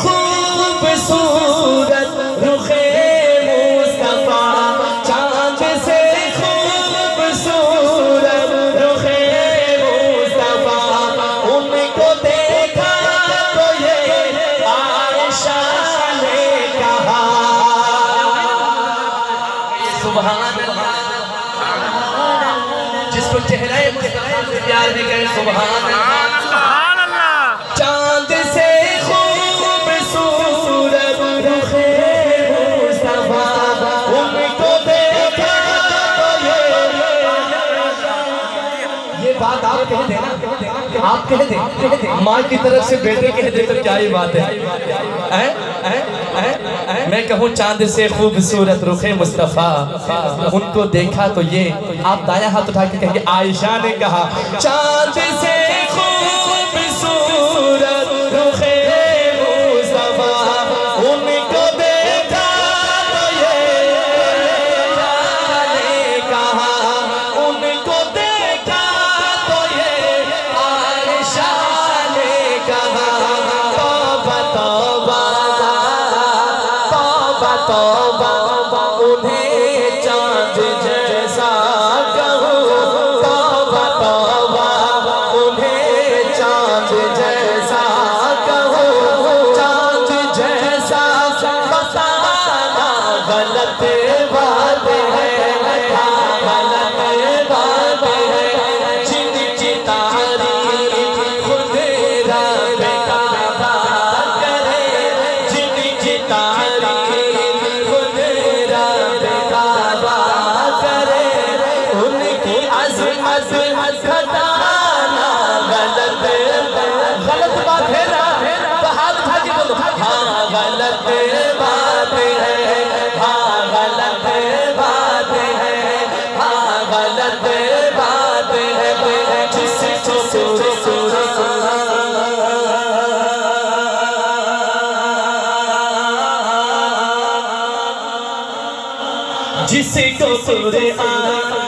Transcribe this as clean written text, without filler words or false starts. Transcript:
खूबसूरत रुखे मुस्तफा, चांद से खूबसूरत रुखे मुस्तफा, उनको देखा तो ये आयशा ने कहा सुभान अल्लाह। जिसको चेहरा मुस्तफा से प्यार भी करे सुभान अल्लाह। चांद से खूबसूरत रुखे मुस्तफा, उनको देखा तो ये बात आप कह देना, आप कह दे, माँ की तरफ से बेटे कह दे तो क्या ही बात है? मैं कहूँ चांद से खूबसूरत रुखे मुस्तफा, उनको देखा तो ये, आप दाया हाथ उठा के कहेंगे आयशा ने कहा चांद से खूबसूरत रुखे मुस्तफा, उनको देखा तो ये आयशा ने कहा, उनको देखा तो ये आयशा ने कहा तौबा तौबा तौबा तौबा, उन्हें चांद जैसा कहूँ तौबा तौबा, उन्हें चांद जैसा कहूँ, चांद जैसा बताना गलत बात है, गलत बात है। जिनकी तारीफ खुद रब काबा करे, जिनकी तारीफ खुद रब काबा करे, उनकी अज़मत घटाना गलत बात है ना? तो हाथ उठा के बोलो हाँ गलत बात है, हाँ गलत बात है, हाँ गलत बात है। जिसको जिसको कुरान